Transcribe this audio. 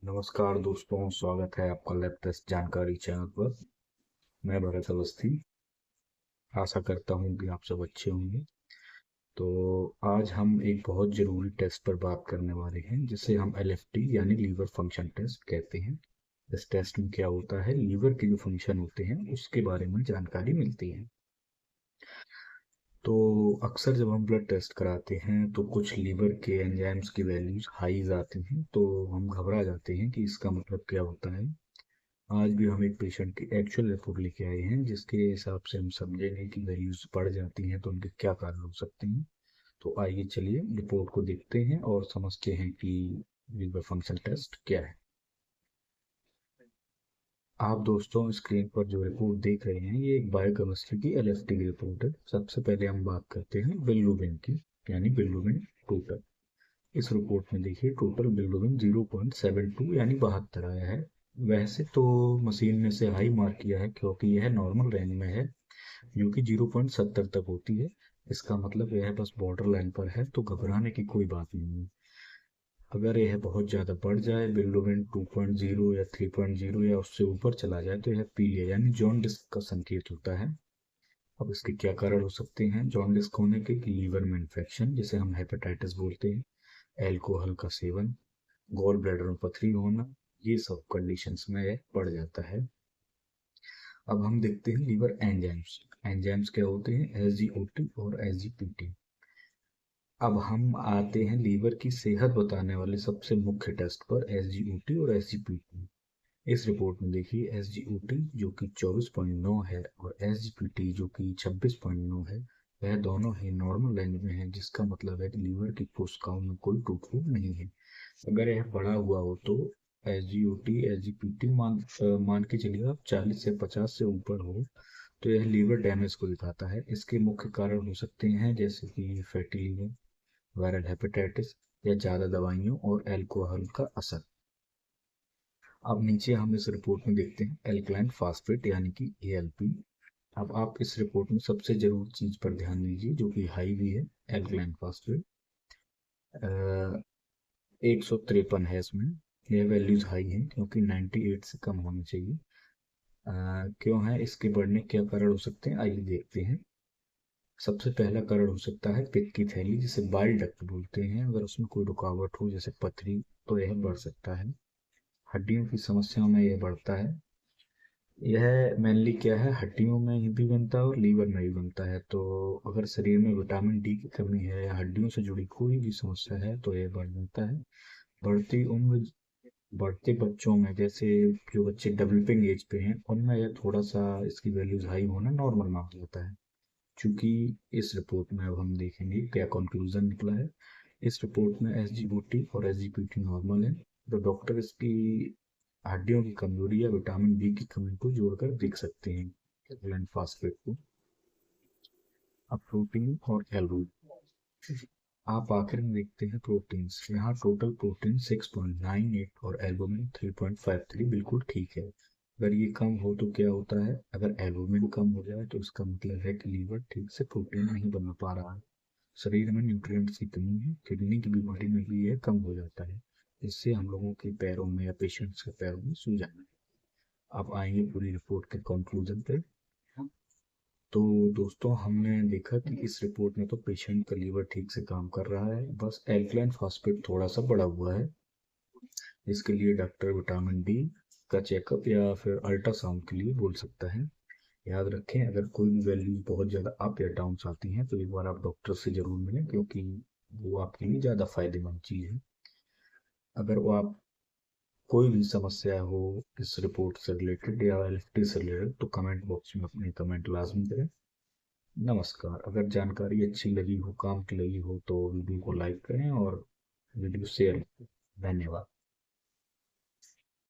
नमस्कार दोस्तों, स्वागत है आपका लैब टेस्ट जानकारी चैनल पर। मैं भरत अवस्थी। आशा करता हूँ कि आप सब अच्छे होंगे। तो आज हम एक बहुत ज़रूरी टेस्ट पर बात करने वाले हैं, जिसे हम एलएफटी यानी लीवर फंक्शन टेस्ट कहते हैं। इस टेस्ट में क्या होता है, लीवर के जो फंक्शन होते हैं उसके बारे में जानकारी मिलती है। तो अक्सर जब हम ब्लड टेस्ट कराते हैं तो कुछ लीवर के एंजाइम्स की वैल्यूज हाईज आती हैं, तो हम घबरा जाते हैं कि इसका मतलब क्या होता है। आज भी हम एक पेशेंट की एक्चुअल रिपोर्ट लेके आए हैं, जिसके हिसाब से हम समझेंगे कि वैल्यूज बढ़ जाती हैं तो उनके क्या कारण हो सकते हैं। तो आइए चलिए रिपोर्ट को देखते हैं और समझते हैं कि लीवर फंक्शन टेस्ट क्या है। आप दोस्तों स्क्रीन पर जो रिपोर्ट देख रहे हैं, ये एक बायोकेमिस्ट्री की एलएफटी की रिपोर्ट है। सबसे पहले हम बात करते हैं बिलिरुबिन की, यानी बिलिरुबिन टोटल। इस रिपोर्ट में देखिए टोटल बिलिरुबिन 0.72 यानी 72 आया है। वैसे तो मशीन ने इसे हाई मार्क किया है क्योंकि यह नॉर्मल रेंज में है, जो कि 0.70 तक होती है। इसका मतलब यह बस बॉर्डर लाइन पर है, तो घबराने की कोई बात नहीं है। अगर यह बहुत ज़्यादा बढ़ जाए, बिलिरुबिन 2.0 या 3.0 या उससे ऊपर चला जाए, तो यह पीलिया यानी जॉन्डिस का संकेत होता है। अब इसके क्या कारण हो सकते हैं जॉन्डिस होने के? कि लीवर में इन्फेक्शन, जिसे हम हेपेटाइटिस बोलते हैं, अल्कोहल का सेवन, गॉल ब्लैडर में पथरी होना, ये सब कंडीशंस में यह बढ़ जाता है। अब हम देखते हैं लीवर एंजाइम्स। एंजाइम्स क्या होते हैं? एसजीओटी और एसजीपीटी। अब हम आते हैं लीवर की सेहत बताने वाले सबसे मुख्य टेस्ट पर, एसजीओटी और एसजीपीटी। इस रिपोर्ट में देखिए एसजीओटी जो कि 24.9 है और एसजीपीटी जो कि 26.9 है, वह दोनों ही नॉर्मल रेंज में है, जिसका मतलब है कि लीवर की कोशिकाओं में कोई टूट फूट नहीं है। अगर यह बढ़ा हुआ हो तो एसजीओटी एसजीपीटी मान के चलिए आप 40 से 50 से ऊपर हो, तो यह लीवर डैमेज को दिखाता है। इसके मुख्य कारण हो सकते हैं जैसे कि फैटी लीवर, वायरल हेपेटाइटिस, या ज़्यादा दवाइयों और अल्कोहल का असर। अब नीचे हम इस रिपोर्ट में देखते हैं एल्कलाइन फास्फेट यानी कि एएलपी। अब आप इस रिपोर्ट में सबसे जरूरी चीज पर ध्यान दीजिए, जो कि हाई भी है। एल्कलाइन फास्फेट 153 है इसमें। यह वैल्यूज हाई है क्योंकि 98 से कम होनी चाहिए। क्यों है? इसके बढ़ने के क्या कारण हो सकते हैं, आइए देखते हैं। सबसे पहला कारण हो सकता है पित्त की थैली, जिसे बाइल डक्ट बोलते हैं। अगर उसमें कोई रुकावट हो जैसे पथरी, तो यह बढ़ सकता है। हड्डियों की समस्याओं में यह बढ़ता है। यह मेनली क्या है, हड्डियों में ही भी बनता है और लीवर में भी बनता है। तो अगर शरीर में विटामिन डी की कमी है या हड्डियों से जुड़ी कोई भी समस्या है तो यह बढ़ जाता है। बढ़ती उम्र, बढ़ते बच्चों में, जैसे जो बच्चे डेवलपिंग एज पे हैं, उनमें यह थोड़ा सा इसकी वैल्यूज हाई होना नॉर्मल माना जाता है। चूंकि इस रिपोर्ट में अब हम देखेंगे क्या कंक्लूजन निकला है। इस रिपोर्ट में एसजीओटी और एसजीपीटी नॉर्मल है, तो डॉक्टर इसकी हड्डियों की कमजोरी या विटामिन बी की कमी को जोड़कर देख सकते हैं, एल्कलाइन फास्फेट को। अब प्रोटीन और कैलोरी, आप आखिर में देखते हैं प्रोटीन्स। यहाँ टोटल प्रोटीन 6.98 और एल्बुमिन 3.53 बिल्कुल ठीक है। अगर ये कम हो तो क्या होता है? अगर एल्बुमिन कम हो जाए तो इसका मतलब है कि लीवर ठीक से प्रोटीन नहीं बना पा रहा है। शरीर में न्यूट्रिएंट्स की कमी है। किडनी की बीमारी में भी यह कम हो जाता है, जिससे हम लोगों के पैरों में या पेशेंट्स के पैरों में सूजन। अब आएंगे पूरी रिपोर्ट के कंक्लूजन पे। तो दोस्तों हमने देखा कि इस रिपोर्ट में तो पेशेंट का लीवर ठीक से काम कर रहा है, बस एल्कलाइन फास्फेट थोड़ा सा बढ़ा हुआ है। इसके लिए डॉक्टर विटामिन डी का चेकअप या फिर अल्ट्रासाउंड के लिए बोल सकता है। याद रखें, अगर कोई भी वैल्यू बहुत ज़्यादा अप या डाउन आती हैं तो एक बार आप डॉक्टर से ज़रूर मिलें, क्योंकि वो आपके लिए ज़्यादा फायदेमंद चीज़ है। अगर वो आप कोई भी समस्या हो इस रिपोर्ट से रिलेटेड या एलएफटी से रिलेटेड, तो कमेंट बॉक्स में अपनी कमेंट लाजमी करें। नमस्कार। अगर जानकारी अच्छी लगी हो, काम की लगी हो, तो वीडियो को लाइक करें और वीडियो शेयर करें। धन्यवाद।